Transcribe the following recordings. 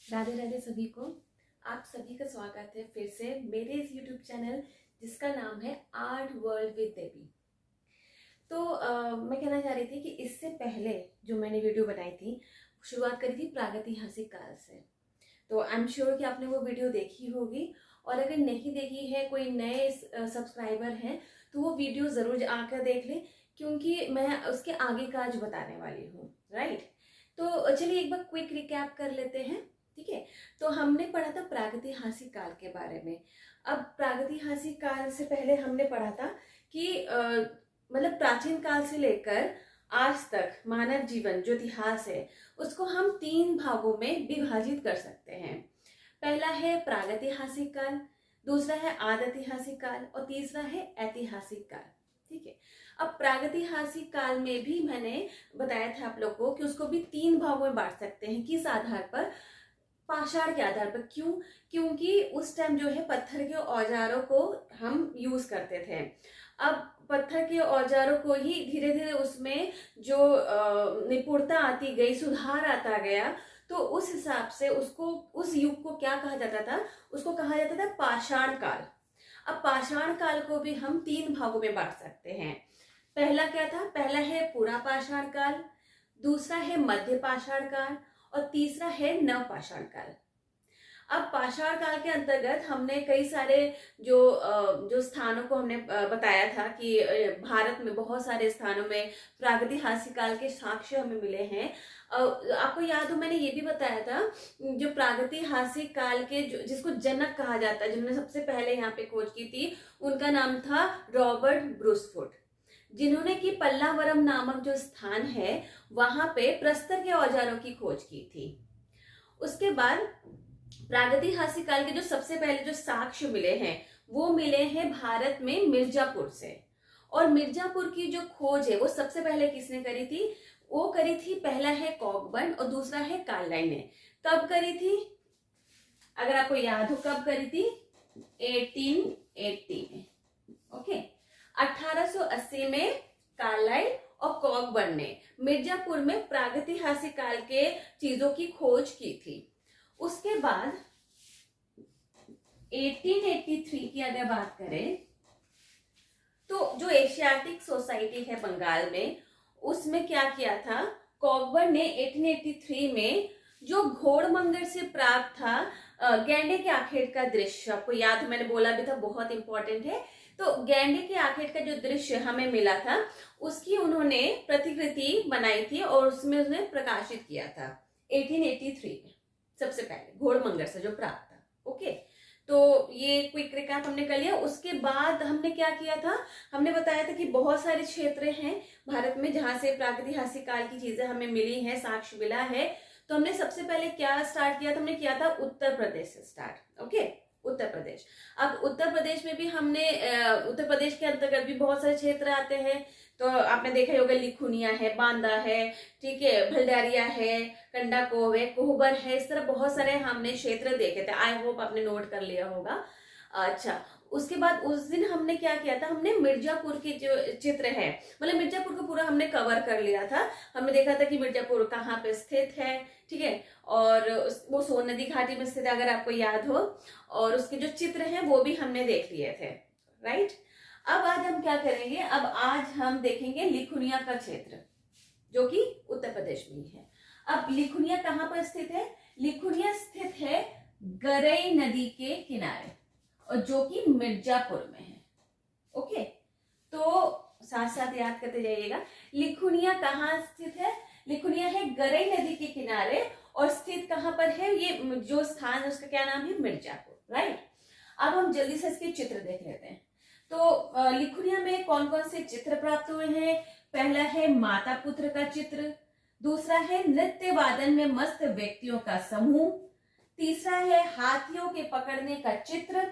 राधे राधे सभी को। आप सभी का स्वागत है फिर से मेरे इस YouTube चैनल जिसका नाम है आर्ट वर्ल्ड विद देवी। तो मैं कहना चाह रही थी कि इससे पहले जो मैंने वीडियो बनाई थी, शुरुआत करी थी प्रागैतिहासिक काल से। तो आई एम श्योर कि आपने वो वीडियो देखी होगी, और अगर नहीं देखी है, कोई नए सब्सक्राइबर हैं, तो वो वीडियो ज़रूर आकर देख लें, क्योंकि मैं उसके आगे का आज बताने वाली हूँ। राइट, तो चलिए एक बार क्विक रिकैप कर लेते हैं। ठीक है, तो हमने पढ़ा था प्रागैतिहासिक काल के बारे में। अब प्रागैतिहासिक काल से पहले हमने पढ़ा था कि मतलब प्राचीन काल से लेकर आज तक मानव जीवन जो इतिहास है उसको हम 3 भागों में विभाजित कर सकते हैं। पहला है प्रागैतिहासिक काल, दूसरा है आदिऐतिहासिक काल और तीसरा है ऐतिहासिक काल। ठीक है, अब प्रागैतिहासिक काल में भी मैंने बताया था आप लोग को कि उसको भी 3 भागों में बांट सकते हैं। किस आधार पर? पाषाण के आधार पर। क्यों? क्योंकि उस टाइम जो है पत्थर के औजारों को हम यूज करते थे। अब पत्थर के औजारों को ही धीरे धीरे उसमें जो निपुणता आती गई, सुधार आता गया, तो उस हिसाब से उसको, उस युग को क्या कहा जाता था? उसको कहा जाता था पाषाण काल। अब पाषाण काल को भी हम 3 भागों में बांट सकते हैं। पहला क्या था? पहला है पूरा पाषाण काल, दूसरा है मध्य पाषाण काल और तीसरा है नवपाषाण काल। अब पाषाण काल के अंतर्गत हमने कई सारे जो स्थानों को हमने बताया था कि भारत में बहुत सारे स्थानों में प्रागैतिहासिक काल के साक्ष्य हमें मिले हैं। आपको याद हो, मैंने ये भी बताया था, जो प्रागैतिहासिक काल के जिसको जनक कहा जाता है, जिन्होंने सबसे पहले यहाँ पे खोज की थी, उनका नाम था रॉबर्ट ब्रूसफुट, जिन्होंने कि पल्लावरम नामक जो स्थान है वहां पे प्रस्तर के औजारों की खोज की थी। उसके बाद प्रागैतिहासिक काल के जो सबसे पहले जो साक्ष्य मिले हैं वो मिले हैं भारत में मिर्जापुर से। और मिर्जापुर की जो खोज है वो सबसे पहले किसने करी थी? वो करी थी, पहला है कॉकबर्न और दूसरा है कार्लाइन ने। कब करी थी? अगर आपको याद हो कब करी थी? 1880 में। ओके, 1880 में कार्लाइल और कॉकबर्न ने मिर्जापुर में प्रागैतिहासिक काल के चीजों की खोज की थी। उसके बाद 1883 की अगर बात करें तो जो एशियाटिक सोसाइटी है बंगाल में, उसमें क्या किया था? कॉकबर्न ने 1883 में जो घोड़मंगर से प्राप्त था गैंडे के आखेट का दृश्य, आपको याद, मैंने बोला भी था, बहुत इंपॉर्टेंट है। तो गैंडे के आखेट का जो दृश्य हमें मिला था उसकी उन्होंने प्रतिकृति बनाई थी और उसमें उसने प्रकाशित किया था 1883 में, सबसे पहले घोड़मंगर से जो प्राप्त था। ओके, तो ये क्विक रिकैप हमने कर लिया। उसके बाद हमने क्या किया था? हमने बताया था कि बहुत सारे क्षेत्र हैं भारत में जहां से प्रागैतिहासिक काल की चीजें हमें मिली हैं, साक्ष्य मिला है। तो हमने सबसे पहले क्या स्टार्ट किया था? हमने किया था उत्तर प्रदेश से स्टार्ट। ओके, उत्तर प्रदेश। अब उत्तर प्रदेश में भी हमने उत्तर प्रदेश के अंतर्गत भी बहुत सारे क्षेत्र आते हैं। तो आपने देखा होगा, लिखुनिया है, बांदा है, ठीक है, भलडारिया है, कंडाकोव है, कोहबर है, इस तरह बहुत सारे हमने क्षेत्र देखे थे। आई होप आपने नोट कर लिया होगा। अच्छा, उसके बाद उस दिन हमने क्या किया था? हमने मिर्जापुर के जो चित्र है, मतलब मिर्जापुर को पूरा हमने कवर कर लिया था। हमने देखा था कि मिर्जापुर कहाँ पे स्थित है, ठीक है, और वो सोन नदी घाटी में स्थित है अगर आपको याद हो, और उसके जो चित्र हैं वो भी हमने देख लिए थे। राइट, अब आज हम क्या करेंगे? अब आज हम देखेंगे लिखुनिया का क्षेत्र, जो कि उत्तर प्रदेश में ही है। अब लिखुनिया कहाँ पर स्थित है? लिखुनिया स्थित है गरई नदी के किनारे, और जो कि मिर्जापुर में है। ओके, तो साथ साथ याद करते जाइएगा, लिखुनिया कहाँ स्थित है? लिखुनिया है गरई नदी के किनारे, और स्थित कहाँ पर है? ये जो स्थान है उसका क्या नाम है? मिर्जापुर। राइट, अब हम जल्दी से इसके चित्र देख लेते हैं। तो लिखुनिया में कौन कौन से चित्र प्राप्त हुए हैं? पहला है माता पुत्र का चित्र, दूसरा है नृत्य वादन में मस्त व्यक्तियों का समूह, तीसरा है हाथियों के पकड़ने का चित्र,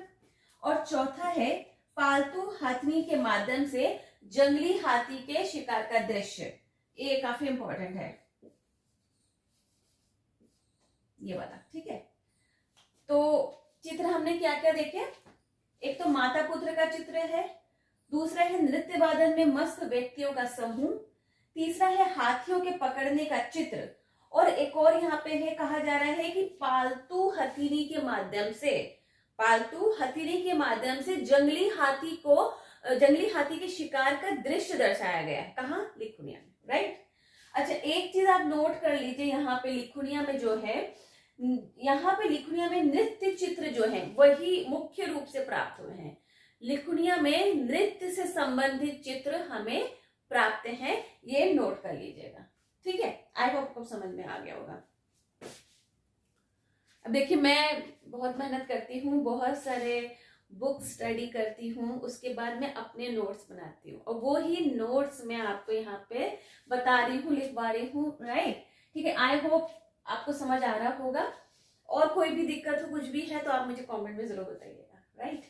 और चौथा है पालतू हाथनी के माध्यम से जंगली हाथी के शिकार का दृश्य। ये काफी इंपॉर्टेंट है ये वाला। ठीक है, तो चित्र हमने क्या क्या देखे? एक तो माता पुत्र का चित्र है, दूसरा है नृत्य वादन में मस्त व्यक्तियों का समूह, तीसरा है हाथियों के पकड़ने का चित्र, और एक और यहाँ पे है, कहा जा रहा है कि पालतू हथेली के माध्यम से जंगली हाथी के शिकार का दृश्य दर्शाया गया है। कहाँ? लिखुनिया में, राइट। अच्छा, एक चीज आप नोट कर लीजिए, यहाँ पे लिखुनिया में जो है, यहाँ पे लिखुनिया में नृत्य चित्र जो है वही मुख्य रूप से प्राप्त हुए हैं। लिखुनिया में नृत्य से संबंधित चित्र हमें प्राप्त हैं, ये नोट कर लीजिएगा, ठीक है। आई होप आपको समझ में आ गया होगा। अब देखिए, मैं बहुत मेहनत करती हूँ, बहुत सारे बुक स्टडी करती हूँ, उसके बाद मैं अपने नोट्स बनाती हूँ, और वो ही नोट्स मैं आपको यहाँ पे बता रही हूँ, लिखवा रही हूँ, राइट, ठीक है। आई होप आपको समझ आ रहा होगा, और कोई भी दिक्कत हो, कुछ भी है, तो आप मुझे कमेंट में जरूर बताइएगा, राइट,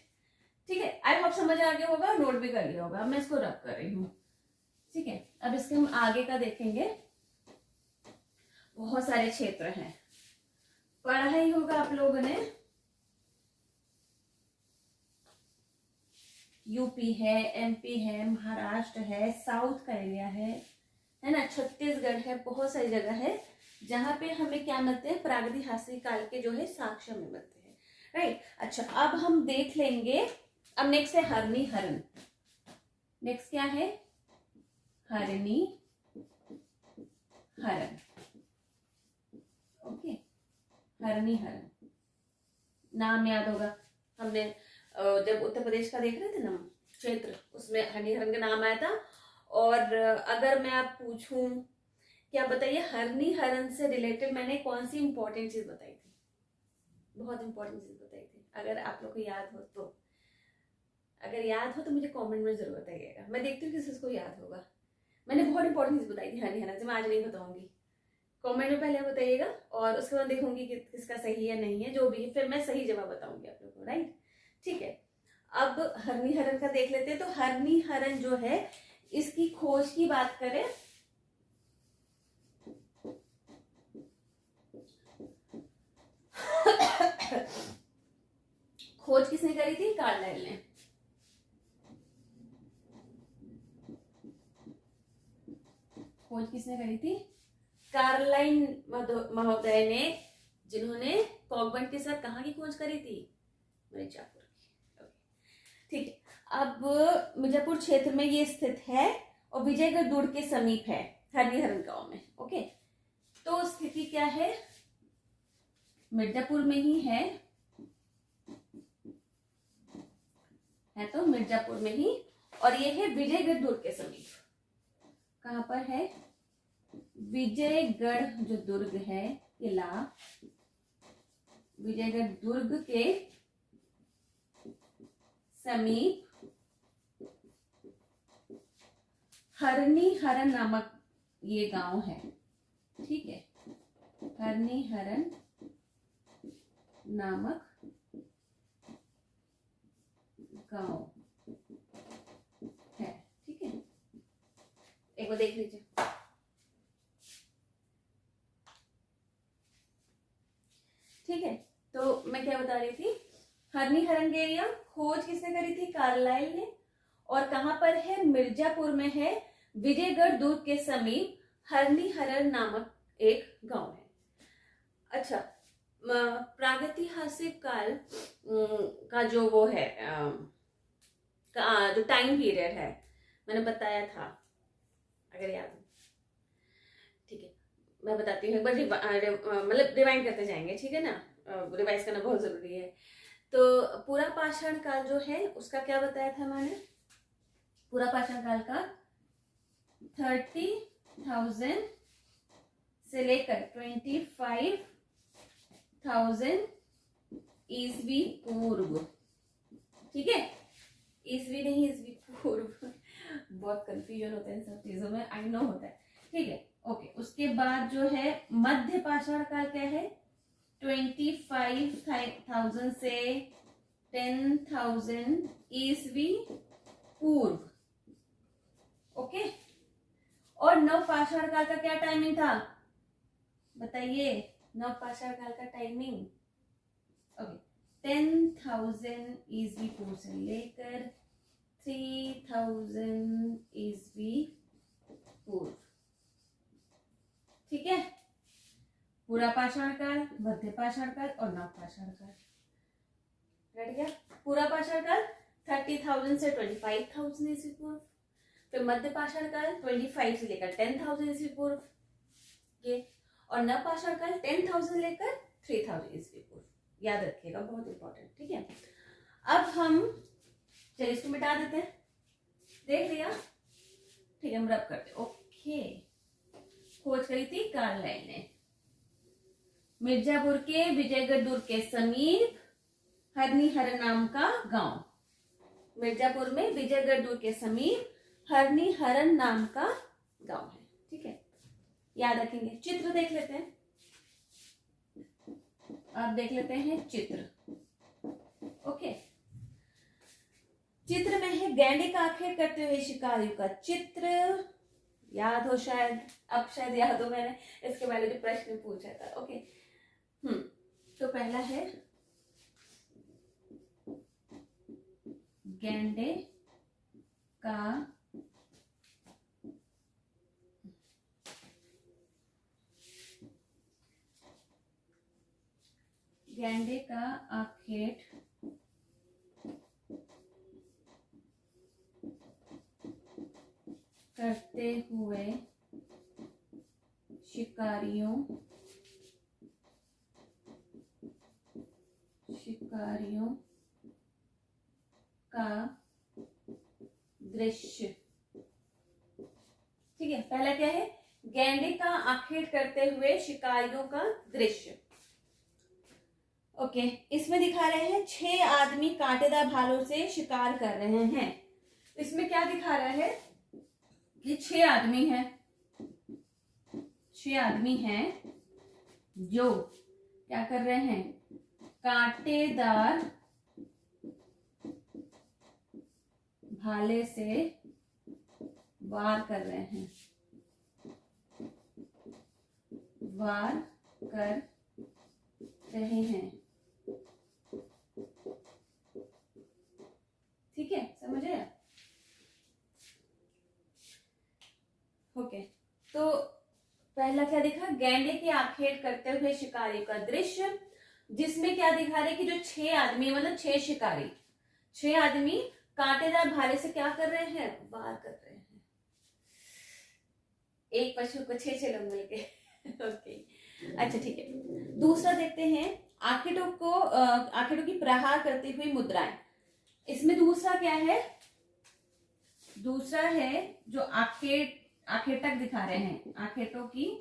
ठीक है। आई होप समझ आ गया होगा, नोट भी कर लिया होगा। मैं इसको रब कर रही हूँ, ठीक है। अब इसके हम आगे का देखेंगे। बहुत सारे क्षेत्र हैं, पढ़ा ही होगा आप लोगों ने। यूपी है, एमपी है, महाराष्ट्र है, साउथ का एरिया है ना, छत्तीसगढ़ है, बहुत सारी जगह है जहां पे हमें क्या मिलते हैं, प्रागैतिहासिक काल के जो है साक्ष्य में मिलते हैं, राइट। अच्छा, अब हम देख लेंगे, अब नेक्स्ट है हरनी हरण। नेक्स्ट क्या है? हरनी हरण, ओके। हरनी हरण नाम याद होगा, हमने जब उत्तर प्रदेश का देख रहे थे ना क्षेत्र, उसमें हरनी हरण का नाम आया था। और अगर मैं आप पूछूं कि आप बताइए हरनी हरण से रिलेटेड मैंने कौन सी इंपॉर्टेंट चीज बताई थी? बहुत इंपॉर्टेंट चीज बताई थी, अगर आप लोग को याद हो तो। अगर याद हो तो मुझे कमेंट में जरूर बताइएगा, मैं देखती हूँ किसी को याद होगा। मैंने बहुत इंपॉर्टेंट चीज बताई थी हरनी हरण से, मैं आज नहीं बताऊंगी, कमेंट में पहले बताइएगा, और उसके बाद देखूंगी कि किसका सही है नहीं है, जो भी है फिर मैं सही जवाब बताऊंगी आप लोगों को, राइट, ठीक है। अब हरनी हरण का देख लेते हैं। तो हरनी हरण जो है, इसकी खोज की बात करें खोज किसने करी थी? कार्लाइल ने। खोज किसने करी थी? कार्लाइल महोदय ने, जिन्होंने कॉकबर्न के साथ कहाँ की खोज करी थी? मिर्जापुर की, ठीक है। अब मिर्जापुर क्षेत्र में ये स्थित है और विजयगढ़ दुर्ग के समीप है, हरनी हरण गांव में, ओके। तो स्थिति क्या है? मिर्जापुर में ही है तो मिर्जापुर में ही, और ये है विजयगढ़ दुर्ग के समीप। कहां पर है? विजयगढ़ जो दुर्ग है, किला, विजयगढ़ दुर्ग के समीप हरनी हरण नामक ये गांव है, ठीक है। हरनी हरण नामक गांव है, ठीक है। एक बार देख लीजिए, ठीक है। तो मैं क्या बता रही थी, हरनी हरण के एरिया खोज किसने करी थी? कार्लाइल ने। और कहां पर है? मिर्जापुर में है, विजयगढ़ दुर्ग के समीप हरनी हरण नामक एक गांव है। अच्छा, प्रागैतिहासिक काल का जो वो है, जो टाइम पीरियड है, मैंने बताया था, अगर याद हो, ठीक है, मैं बताती हूँ एक बार, मतलब रिवाइंड करते जाएंगे, ठीक है ना, रिवाइज करना बहुत जरूरी है। तो पूरा पाषाण काल जो है उसका क्या बताया था मैंने? पूरा पाषाण काल का 30,000 से लेकर 25,000 ईस्वी पूर्व, ठीक है। ईस्वी नहीं, ईस्वी पूर्व, बहुत कंफ्यूजन होता है इन सब चीजों में, आई नो होता है, ठीक है, ओके। उसके बाद जो है मध्य पाषाण काल क्या है? 25,000 से 10,000 ईस्वी पूर्व, ओके। और नव पाषाण काल का क्या टाइमिंग था? बताइए, नव पाषाण काल का टाइमिंग, ओके, 10,000 ईस्वी पूर्व से लेकर 3,000 ईस्वी पूर्व, ठीक है। पूरा पाषाण काल, मध्य पाषाण काल और नव पाषाण काल। रट गया? पूरा पाषाण काल 30,000 से 25,000 ईस्वी पूर्व, फिर मध्य पाषाण काल 25 से लेकर 10,000 ईस्वी पूर्व ये, और नव पाषाण काल 10,000 लेकर 3,000 ईस्वी पूर्व। याद रखिएगा, बहुत इंपॉर्टेंट। ठीक है, अब हम चलिए इसको मिटा देते हैं। देख लिया? ठीक है, हम रब करते। ओके, खोज करी थी कार्लाइल ने। मिर्जापुर के विजयगढ़ दुर्ग के समीप हरनीहर नाम का गांव, मिर्जापुर में विजयगढ़ दुर्ग के समीप हरनीहरन नाम का गांव है। ठीक है, याद रखेंगे। चित्र देख लेते हैं, अब देख लेते हैं चित्र। ओके, चित्र में है गैंडे का आखेट करते हुए शिकारियों का चित्र। याद हो शायद, अब शायद याद हो, मैंने इसके पहले जो प्रश्न पूछा था। ओके, तो पहला है गैंडे का आखेट करते हुए शिकारियों का दृश्य। ठीक है, पहला क्या है? गैंडे का आखेट करते हुए शिकारियों का दृश्य। ओके, इसमें दिखा रहे हैं 6 आदमी कांटेदार भालों से शिकार कर रहे हैं। इसमें क्या दिखा रहा है कि 6 आदमी हैं, 6 आदमी हैं जो क्या कर रहे हैं? कांटेदार भाले से वार कर रहे हैं, वार कर रहे हैं। ठीक है, समझ आया? ओके, तो पहला क्या दिखा? गैंडे की आखेट करते हुए शिकारी का दृश्य, जिसमें क्या दिखा रहे कि जो 6 आदमी, मतलब 6 शिकारी, 6 आदमी कांटेदार भाले से क्या कर रहे हैं? वार कर रहे हैं। एक पशु को 6 लोग मिलके। ओके, अच्छा ठीक है। दूसरा देखते हैं, आखेटों की प्रहार करती हुई मुद्राएं। इसमें दूसरा क्या है? दूसरा है जो आखेटक दिखा रहे हैं, आखेटकों की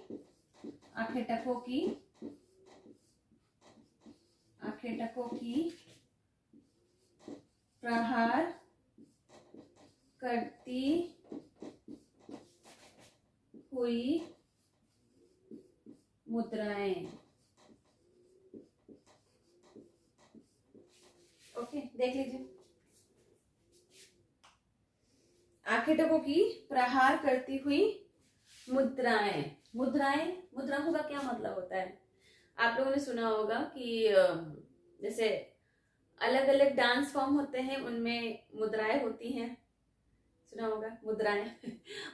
प्रहार करती हुई मुद्राएं। ओके, देख लीजिए। आखेटकों की प्रहार करती हुई मुद्राएं। मुद्राओं का क्या मतलब होता है? आप लोगों ने सुना होगा कि जैसे अलग अलग डांस फॉर्म होते हैं, उनमें मुद्राएं होती हैं, सुना होगा मुद्राएं।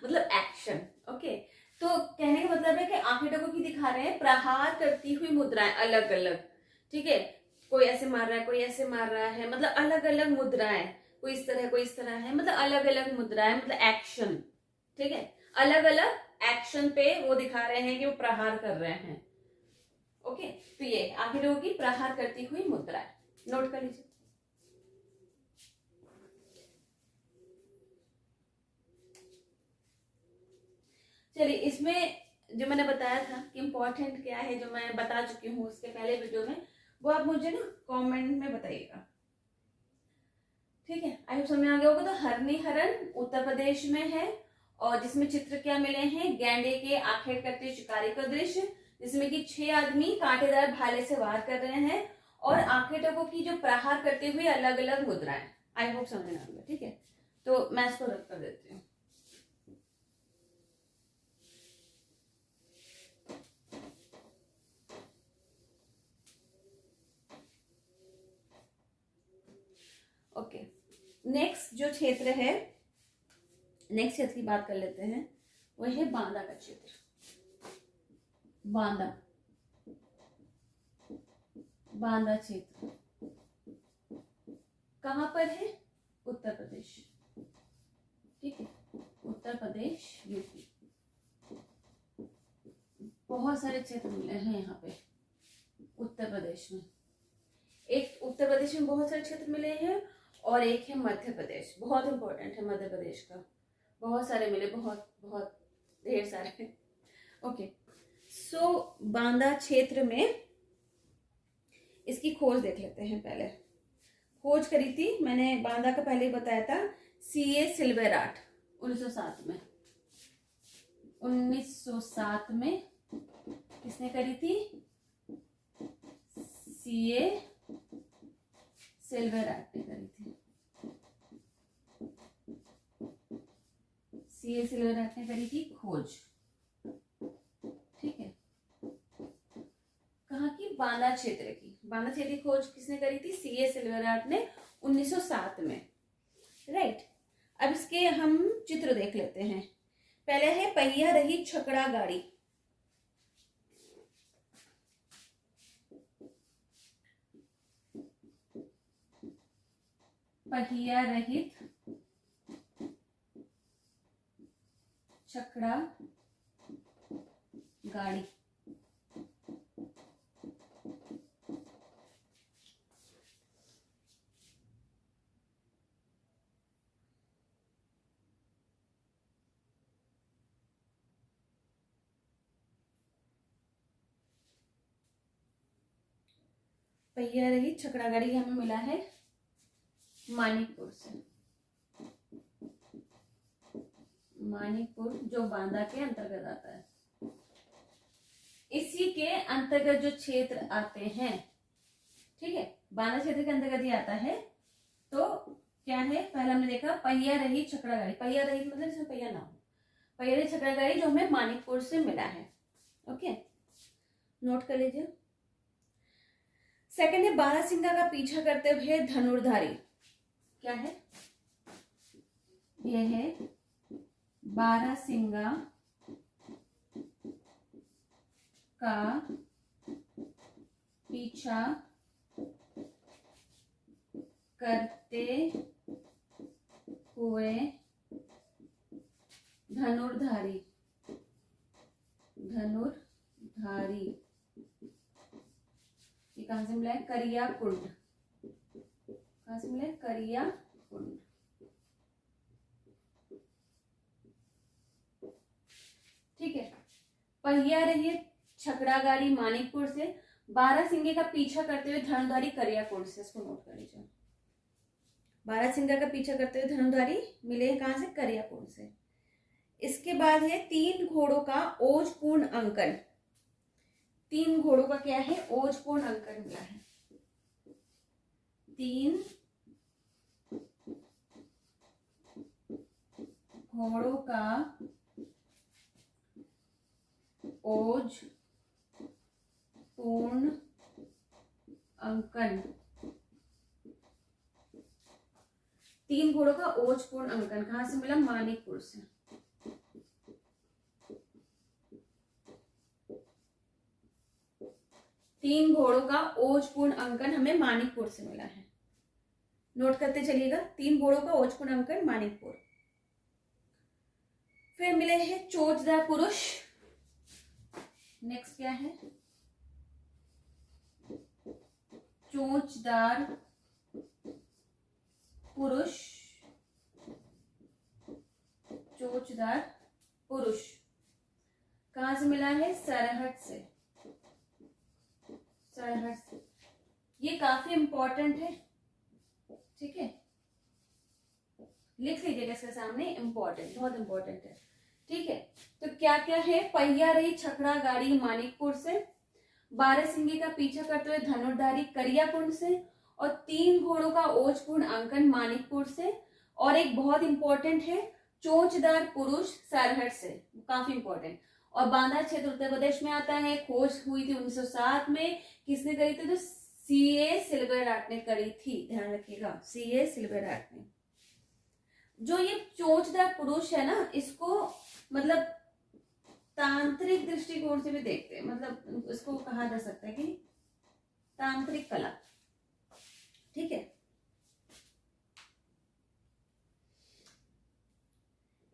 मतलब एक्शन। ओके, तो कहने का मतलब है कि आखेटकों की दिखा रहे हैं प्रहार करती हुई मुद्राएं अलग अलग। ठीक है, कोई ऐसे मार रहा है, कोई ऐसे मार रहा है, मतलब अलग अलग मुद्राएं, कोई इस तरह कोई इस तरह है, मतलब अलग अलग मुद्राएं, मतलब एक्शन। ठीक है, अलग अलग एक्शन पे वो दिखा रहे हैं कि वो प्रहार कर रहे हैं। ओके, तो ये आखेटकों की प्रहार करती हुई मुद्राएं, नोट कर लीजिए। चलिए, इसमें जो मैंने बताया था कि इम्पोर्टेंट क्या है, जो मैं बता चुकी हूँ उसके पहले वीडियो में, वो आप मुझे ना कमेंट में बताइएगा। ठीक है, आई होप समझ में आ गया होगा। तो हरनीहरन उत्तर प्रदेश में है, और जिसमें चित्र क्या मिले हैं? गैंडे के आखेट करते शिकारी का दृश्य, जिसमें कि 6 आदमी कांटेदार भाले से वार कर रहे हैं, और आखेटकों की जो प्रहार करते हुए अलग अलग मुद्राएं। आई होप समझ में आ गया। ठीक है, तो मैं इसको रद्द कर देती हूँ। ओके, नेक्स्ट जो क्षेत्र है, नेक्स्ट क्षेत्र की बात कर लेते हैं, वो है बांदा का क्षेत्र। बांदा बांदा क्षेत्र कहाँ पर है? उत्तर प्रदेश। ठीक है, उत्तर प्रदेश, यूपी। बहुत सारे क्षेत्र मिले हैं यहाँ पे उत्तर प्रदेश में। एक उत्तर प्रदेश में बहुत सारे क्षेत्र मिले हैं और एक है मध्य प्रदेश। बहुत इंपॉर्टेंट है मध्य प्रदेश का, बहुत सारे मिले, बहुत बहुत ढेर सारे। ओके, सो बांदा क्षेत्र में इसकी खोज देख लेते हैं। पहले खोज करी थी मैंने बांदा का, पहले ही बताया था, सीए सिल्वेराट 1907 में। 1907 में किसने करी थी? सीए सिल्वेराट ने करी थी। सीए सिल्वेराट ने करी थी खोज। ठीक है, कहाँ की? बांदा क्षेत्र की। बांदा क्षेत्र की खोज किसने करी थी? सीए सिल्वेराट ने 1907 में। राइट, अब इसके हम चित्र देख लेते हैं। पहले है पहिया रहित छकड़ा गाड़ी। पहिया रहित छकड़ा गाड़ी। पहिया रहित छकड़ा गाड़ी हमें मिला है मानिकपुर से। मानिकपुर जो बांदा के अंतर्गत आता है। इसी के अंतर्गत जो क्षेत्र आते हैं, ठीक है, बांदा क्षेत्र के अंतर्गत ही आता है। तो क्या है? पहले हमने देखा पहिया रहित छकड़ा गाड़ी। पहिया रहित मतलब इसमें पहिया ना हो। पहिया रहित छकड़ा गाड़ी जो हमें मानिकपुर से मिला है। ओके, नोट कर लीजिए। सेकंड है बारहसिंगा का पीछा करते हुए धनुर्धारी। क्या है? यह है बारहसिंगा का पीछा करते हुए धनुर्धारी। धनुर्धारी ये कहां से मिला है? करिया कुंड। कहां से मिला है? करिया कुंड। ठीक है, पहिया रहित छकड़ा गाड़ी मानिकपुर से, बारहसिंगे का पीछा करते हुए धनुर्धारी करिया कुंड से। इसको नोट कर लीजिए। बारहसिंगा का पीछा करते हुए धनुर्धारी मिले हैं कहां से? करिया कुंड से। इसके बाद है 3 घोड़ों का ओजपूर्ण अंकन। 3 घोड़ों का क्या है? ओजपूर्ण अंकन मिला है। 3 घोड़ों का ओजपूर्ण अंकन। 3 घोड़ों का ओजपूर्ण अंकन कहां से मिला? मानिकपुर से। तीन घोड़ों का ओजपूर्ण अंकन हमें मानिकपुर से मिला है। नोट करते चलिएगा, 3 घोड़ों का ओजपूर्ण अंकन मानिकपुर। फिर मिले हैं चोचदार पुरुष। नेक्स्ट क्या है? चोचदार पुरुष। चोचदार पुरुष कहां से मिला है? सरहट से। सरहट से। ये काफी इंपॉर्टेंट है। ठीक है, लिख लीजिएगा इसके सामने, इंपॉर्टेंट, बहुत इंपॉर्टेंट है। ठीक है, तो क्या क्या है? पहिया रहित छकड़ा गाड़ी मानिकपुर से, बारहसिंगे का पीछा करते हुए धनुर्धारी करियाकुंड से, और 3 घोड़ों का ओजपूर्ण अंकन मानिकपुर से, और एक बहुत इंपॉर्टेंट है चोंचदार पुरुष सरहट से। काफी इंपॉर्टेंट। और बांदा क्षेत्र उत्तर प्रदेश में आता है। खोज हुई थी 1907 में। किसने करी थी? तो सीए सिल्वेराट ने करी थी। ध्यान रखिएगा, सीए सिल्वेराट ने। जो ये चोंचदार पुरुष है ना, इसको मतलब तांत्रिक दृष्टिकोण से भी देखते हैं। मतलब इसको कहा जा सकता है कि तांत्रिक कला। ठीक है,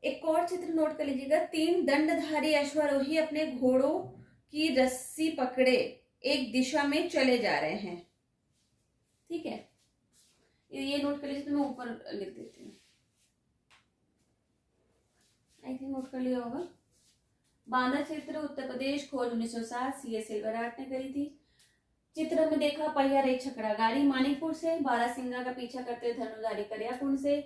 एक और चित्र नोट कर लीजिएगा। 3 दंडधारी अश्वारोही अपने घोड़ों की रस्सी पकड़े एक दिशा में चले जा रहे हैं। ठीक है, ये नोट कर लीजिए, तो मैं ऊपर लिख देती हूँ। आई थिंक नोट कर लिया होगा। बांदा चित्र, उत्तर प्रदेश, खोज 1960, सीए सिल्वर आर्ट ने करी थी। चित्र में देखा पहिया रही छकड़ा गाड़ी मानिकपुर से, बारासिंगा का पीछा करते हुए धनुधारी करियाकुंड से।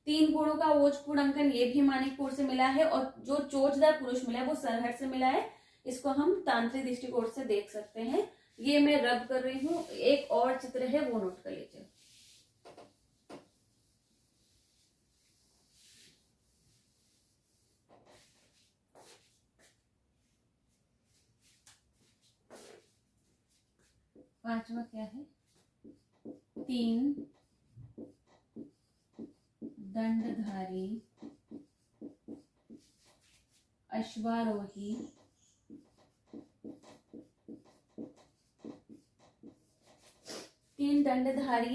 3 घोड़ों का ओजपूर्ण अंकन ये भी मानिकपुर से मिला है, और जो चोचदार पुरुष मिला है वो सरहद से मिला है। इसको हम तांत्रिक दृष्टिकोण से देख सकते हैं। ये मैं रब कर रही हूँ। एक और चित्र है, वो नोट कर लीजिए। पांचवा क्या है? 3 दंडधारी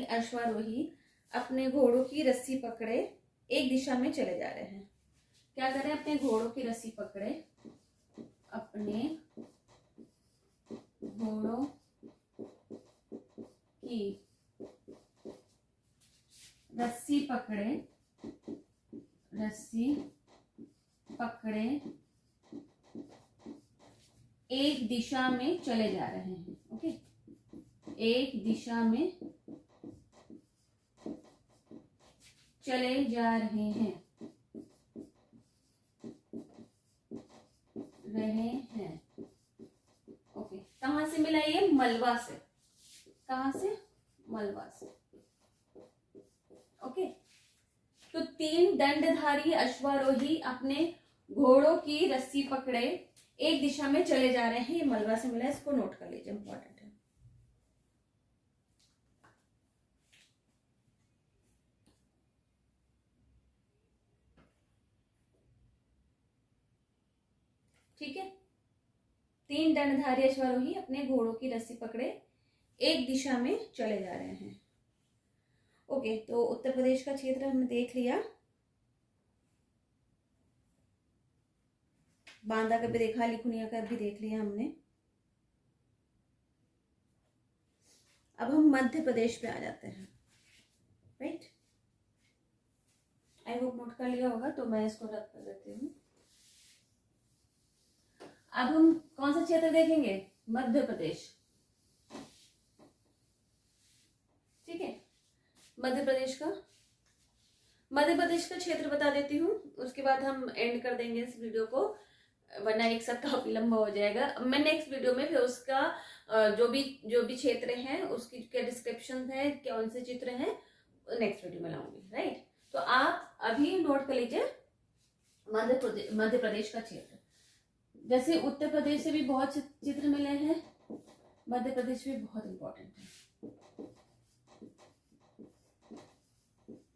अश्वारोही अपने घोड़ों की रस्सी पकड़े एक दिशा में चले जा रहे हैं। क्या करें? अपने घोड़ों की रस्सी पकड़े, अपने घोड़ों की रस्सी पकड़े एक दिशा में चले जा रहे हैं। ओके, एक दिशा में चले जा रहे हैं। ओके, कहां से मिला ये? मलवा से। कहां से? मलवा से। ओके, तो 3 दंडधारी अश्वारोही अपने घोड़ों की रस्सी पकड़े एक दिशा में चले जा रहे हैं। ये मलवा से मिला है, इसको नोट कर लीजिए, इंपॉर्टेंट है। ठीक है, 3 दंडधारी अश्वारोही अपने घोड़ों की रस्सी पकड़े एक दिशा में चले जा रहे हैं। ओके, तो उत्तर प्रदेश का क्षेत्र हमने देख लिया, बांदा का भी देखा, लिखुनिया का भी देख लिया हमने। अब हम मध्य प्रदेश पे आ जाते हैं। राइट, आई होप नोट कर लिया होगा, तो मैं इसको रद्द कर देती हूँ। अब हम कौन सा क्षेत्र देखेंगे? मध्य प्रदेश। ठीक है, मध्य प्रदेश का क्षेत्र बता देती हूँ, उसके बाद हम एंड कर देंगे इस वीडियो को, वरना एक साथ काफी लंबा हो जाएगा। मैं नेक्स्ट वीडियो में फिर उसका जो भी क्षेत्र है उसकी क्या डिस्क्रिप्शन है, कौन से चित्र हैं, नेक्स्ट वीडियो में लाऊंगी। राइट, तो आप अभी नोट कर लीजिए मध्य प्रदेश का क्षेत्र। जैसे उत्तर प्रदेश से भी बहुत चित्र मिले हैं, मध्य प्रदेश भी बहुत इंपॉर्टेंट है।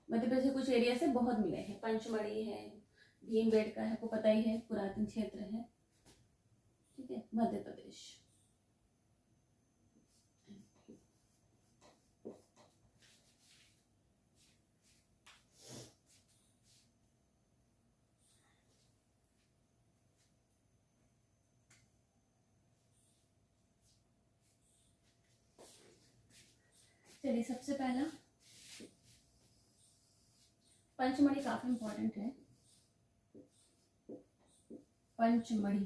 मध्य प्रदेश के कुछ एरिया से बहुत मिले हैं, पंचमढ़ी है, भीमबेटका है, आपको पता ही है, पुरातन क्षेत्र है। ठीक है, मध्य प्रदेश। चलिए, सबसे पहला पंचमढ़ी काफी इंपॉर्टेंट है। पंचमढ़ी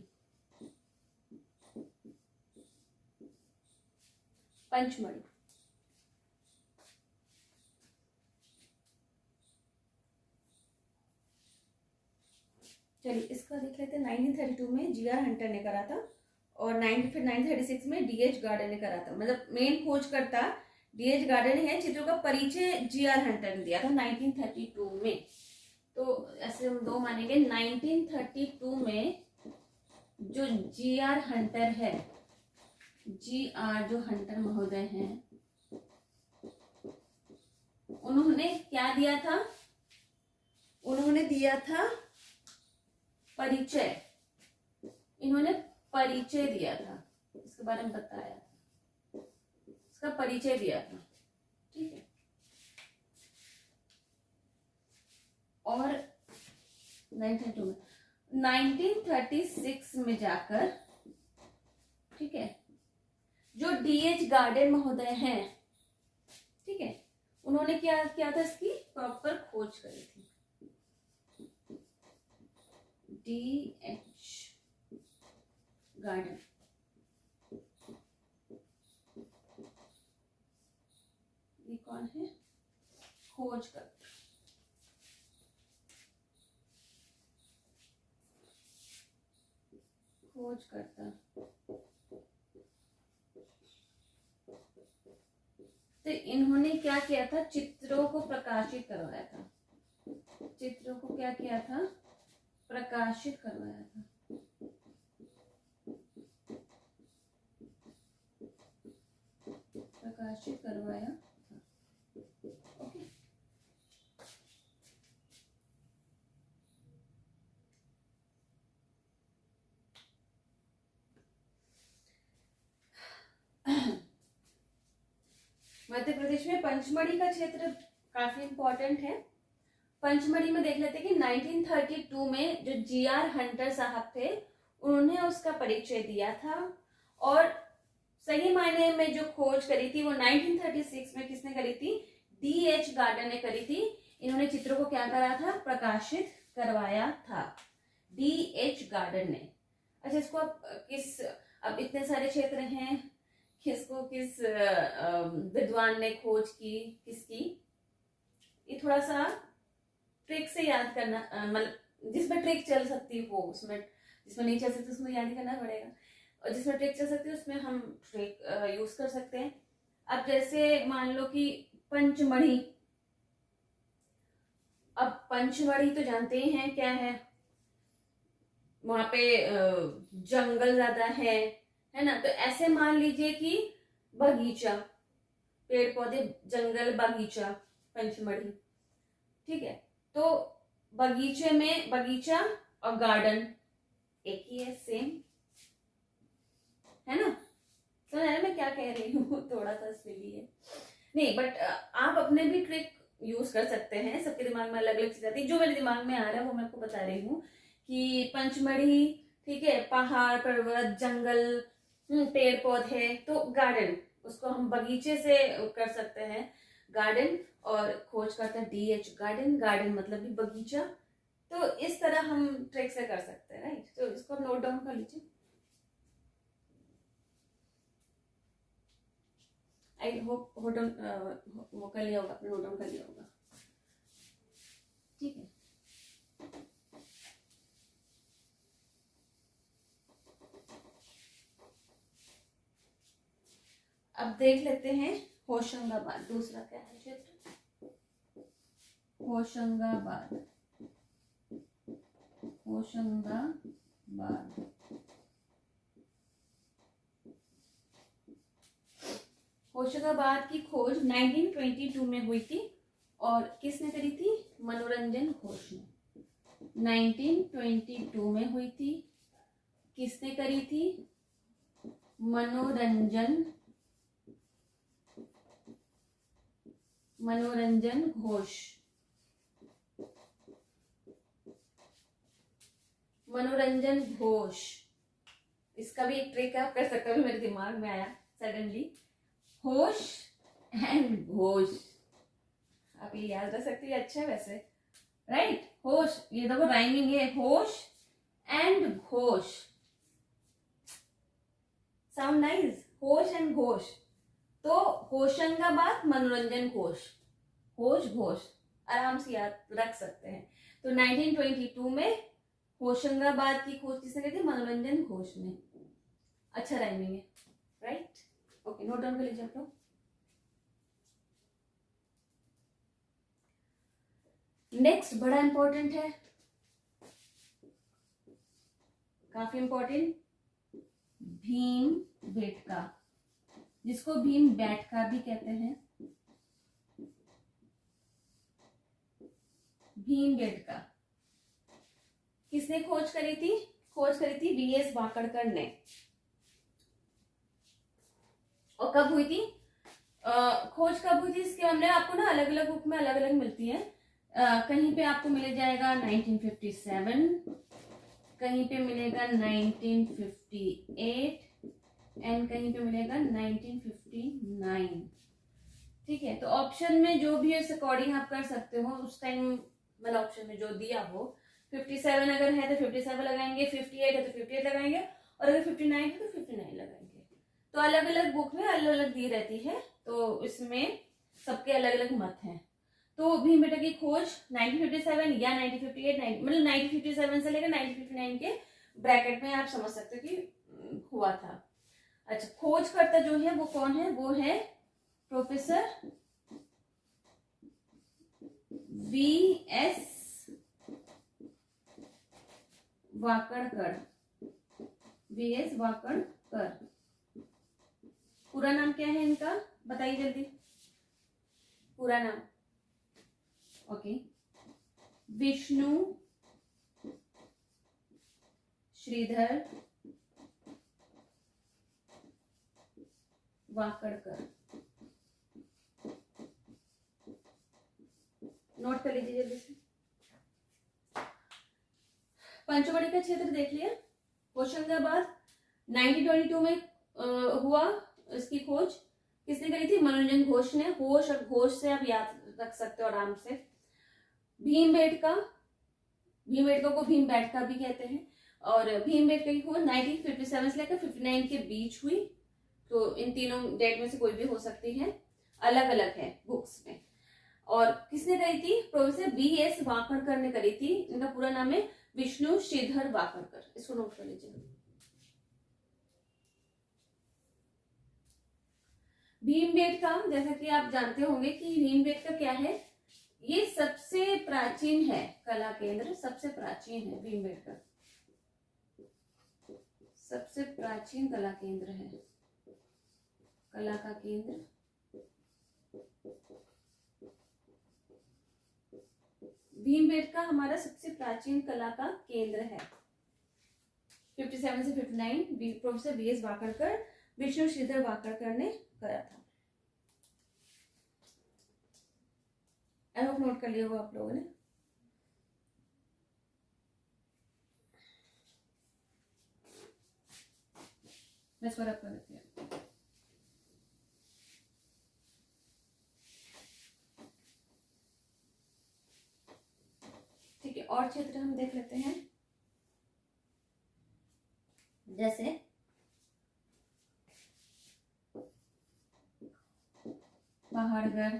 चलिए, इसका देख लेते हैं। 1932 में जीआर हंटर ने करा था, और 1936 में डीएच गार्डन ने करा था। मतलब मेन खोजकर्ता डीएच गार्डन है, चित्रों का परिचय जीआर हंटर ने दिया था 1932 में। तो ऐसे हम 2 मानेंगे। 1932 में जो जीआर हंटर है, जीआर जो हंटर महोदय हैं, उन्होंने क्या दिया था? उन्होंने दिया था परिचय। इन्होंने परिचय दिया था, इसके बारे में बताया था। उसका परिचय दिया था, ठीक है। और 1936 में जाकर, ठीक है, जो डीएच गार्डन महोदय हैं, ठीक है, उन्होंने क्या किया था, इसकी प्रॉपर खोज करी थी। डीएच गार्डन, ये कौन है, खोज करता, खोज करता। तो इन्होंने क्या किया था, चित्रों को प्रकाशित करवाया था, चित्रों को क्या किया था, प्रकाशित करवाया था। प्रकाशित करवाया था, ओके। मध्य प्रदेश में पंचमढ़ी का क्षेत्र काफी इंपॉर्टेंट है। पंचमढ़ी में देख लेते हैं कि 1932 में जो जीआर हंटर साहब थे, उन्होंने उसका परिचय दिया था। और सही मायने में जो खोज करी थी वो 1936 में किसने करी थी, डीएच गार्डन ने करी थी। इन्होंने चित्रों को क्या करा था, प्रकाशित करवाया था, डीएच गार्डन ने। अच्छा, इसको अब इतने सारे क्षेत्र हैं, किसको किस विद्वान ने खोज की, किसकी, ये थोड़ा सा ट्रिक से याद करना, मतलब जिसमें ट्रिक चल सकती हो उसमें, जिसमें नहीं चल सकती उसमें याद ही करना पड़ेगा, और जिसमें ट्रिक चल सकती है उसमें हम ट्रिक यूज कर सकते हैं। अब जैसे मान लो कि पंचमढ़ी, अब पंचमढ़ी तो जानते ही हैं क्या है, वहां पे जंगल ज्यादा है ना। तो ऐसे मान लीजिए कि बगीचा, पेड़ पौधे, जंगल, बगीचा, पंचमढ़ी, ठीक है। तो बगीचे में, बगीचा और गार्डन एक ही है, सेम है ना। समझ आया मैं क्या कह रही हूँ, थोड़ा सा सिली है नहीं, बट आप अपने भी ट्रिक यूज कर सकते हैं। सबके दिमाग में अलग अलग चीज आती है, जो मेरे दिमाग में आ रहा है वो मैं आपको बता रही हूँ कि पंचमढ़ी, ठीक है, पहाड़ पर्वत जंगल, पेड़ पौधे, तो गार्डन, उसको हम बगीचे से कर सकते हैं गार्डन, और खोज करते हैं डीएच गार्डन, गार्डन मतलब भी बगीचा। तो इस तरह हम ट्रिक से कर सकते हैं, राइट। तो इसको नोट डाउन कर लीजिए। आई होप वो कर लिया होगा, नोट डाउन कर लिया होगा, ठीक है। अब देख लेते हैं होशंगाबाद, दूसरा क्या है क्षेत्र, होशंगाबाद, होशंगाबाद। होशंगाबाद की खोज 1922 में हुई थी, और किसने करी थी, मनोरंजन घोष ने। 1922 में हुई थी, किसने करी थी, मनोरंजन घोष, मनोरंजन घोष। इसका भी एक ट्रिक आप कर सकते हो, मेरे दिमाग में आया सडनली, होश एंड घोष, आप ये याद रख सकते हैं, अच्छा है वैसे, राइट। होश, ये देखो राइमिंग है, होश एंड घोष, साउंड नाइस, होश एंड घोष। तो होशंगाबाद मनोरंजन घोष, होश घोष आराम से याद रख सकते हैं। तो 1922 में होशंगाबाद की खोज किसने की थी, मनोरंजन घोष ने। अच्छा राइमिंग है, राइट, ओके, नोट डाउन कर लीजिए आप लोग। नेक्स्ट बड़ा इंपॉर्टेंट है, काफी इंपॉर्टेंट, भीम बेटका, जिसको भीम बैठका भी कहते हैं, भीम बेटका। किसने खोज करी थी, खोज करी थी वीएस वाकड़कर ने। और कब हुई थी, खोज कब हुई थी इसके हमने आपको ना अलग अलग बुक में अलग अलग मिलती है। कहीं पे आपको मिल जाएगा 1957, कहीं पे मिलेगा 1958 एंड कहीं पे मिलेगा 1959। ठीक है, तो ऑप्शन में जो भी इस अकॉर्डिंग आप कर सकते हो उस टाइम, मतलब ऑप्शन में जो दिया हो। 57 अगर है तो 57 लगाएंगे, 58 है तो 58 लगाएंगे, और अगर 59 है तो 59 लगाएंगे। तो अलग अलग बुक में अलग अलग दी रहती है, तो इसमें सबके अलग अलग मत हैं। तो भीमबेटका की खोज 1957 या 1958, मतलब 1957 से लेकर 1959 के ब्रैकेट में आप समझ सकते हो कि हुआ था। अच्छा, खोजकर्ता जो है वो कौन है? वो है professor V.S. Wakadkar. V.S. Wakadkar. पूरा नाम क्या है इनका, बताइए जल्दी पूरा नाम। ओके, विष्णु श्रीधर वाकड़कर। नोट कर लीजिए जल्दी से। पंचमढ़ी का क्षेत्र देख लिया। होशंगाबाद 1922 में हुआ इसकी खोज। किसने करी थी? मनोरंजन घोष ने। होश और घोष से आप याद रख सकते हो आराम से। भीमबेटका, भीमबेटका को भीमबेटका भी कहते हैं। और भीमबेटका की खोज 1957 से लेकर 59 के बीच हुई। तो इन तीनों डेट में से कोई भी हो सकती है, अलग अलग है बुक्स में। और किसने करी थी? Professor V.S. वाकड़कर ने करी थी। इनका पूरा नाम है विष्णु श्रीधर वाकड़कर। इसको नोट कर लीजिए। भीमबेटका, जैसा कि आप जानते होंगे कि भीमबेटका क्या है, ये सबसे प्राचीन है कला केंद्र, सबसे प्राचीन है भीमबेटका, सबसे प्राचीन कला केंद्र है, कला का केंद्र। भीमबेटका हमारा सबसे प्राचीन कला का केंद्र है। 57 से 59 प्रोफेसर V.S. वाकड़कर, विष्णु श्रीधर वाकड़कर ने करा था। आई होप नोट कर लिया होगा आप लोगों ने। मैं इसको रख कर देती हूँ। ठीक है, और क्षेत्र हम देख लेते हैं। जैसे पहाड़गढ़,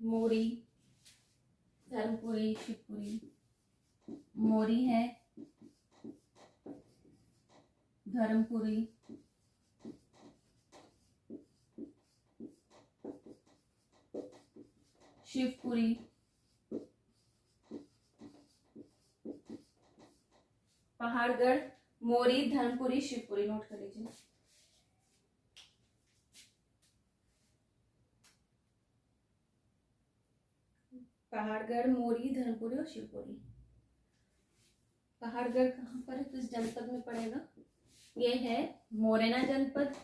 मोरी, धर्मपुरी, शिवपुरी। मोरी है, धर्मपुरी, शिवपुरी, पहाड़गढ़, मोरी, धर्मपुरी, शिवपुरी। नोट कर लीजिए। पहाड़गढ़, मोरी, धर्मपुरी और शिवपुरी। पहाड़गढ़ कहाँ पर है? किस जनपद में पड़ेगा? ये है मोरेना जनपद,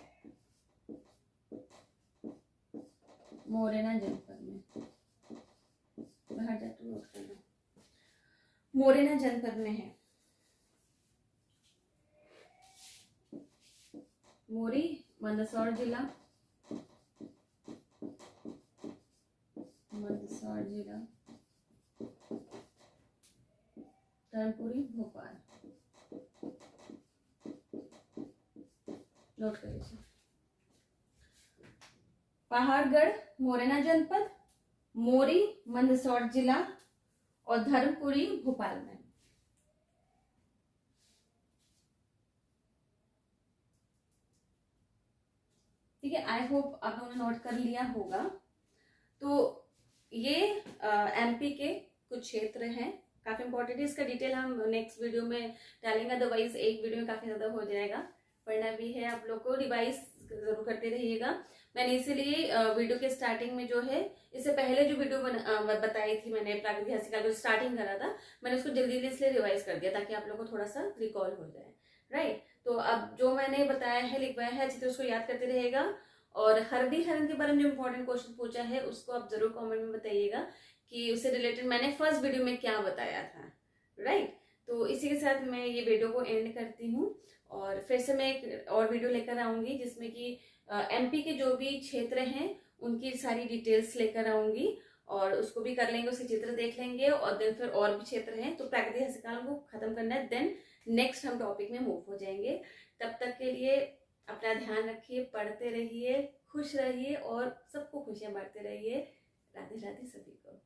मोरेना जनपद में। बाहर जाकर नोट करना, मोरेना जनपद में है। मोरी मंदसौर जिला, मंदसौर जिला। धर्मपुरी भोपाल। नोट कर लीजिए। पहाड़गढ़ मोरेना जनपद, मोरी मंदसौर जिला और धर्मपुरी भोपाल में। ठीक है, आई होप आप लोगों ने नोट कर लिया होगा। तो ये एमपी के कुछ क्षेत्र हैं, काफी इंपॉर्टेंट है। इसका डिटेल हम नेक्स्ट वीडियो में डालेंगे, अदरवाइज एक वीडियो में काफी ज्यादा हो जाएगा। पढ़ना भी है, आप लोग को रिवाइज जरूर करते रहिएगा। मैंने इसीलिए वीडियो के स्टार्टिंग में जो है, इससे पहले जो वीडियो बताई थी मैंने प्रागैतिहासिक का जो स्टार्टिंग करा था, मैंने उसको जल्दी इसलिए रिवाइज कर दिया ताकि आप लोग को थोड़ा सा रिकॉल हो जाए, राइट। तो अब जो मैंने बताया है लिखवाया है अच्छी तरह उसको याद करते रहेगा। और हरडी हरण के बारे में जो इम्पोर्टेंट क्वेश्चन पूछा है उसको आप जरूर कमेंट में बताइएगा कि उससे रिलेटेड मैंने फर्स्ट वीडियो में क्या बताया था, राइट। तो इसी के साथ मैं ये वीडियो को एंड करती हूँ और फिर से मैं एक और वीडियो लेकर आऊंगी जिसमें कि एमपी के जो भी क्षेत्र हैं उनकी सारी डिटेल्स लेकर आऊंगी और उसको भी कर लेंगे, उसके चित्र देख लेंगे और देन फिर और भी क्षेत्र हैं तो प्राकृतिक हस्तकला को खत्म करना है, देन नेक्स्ट हम टॉपिक में मूव हो जाएंगे। तब तक के लिए अपना ध्यान रखिए, पढ़ते रहिए, खुश रहिए और सबको खुशियां बांटते रहिए। राधे राधे सभी को।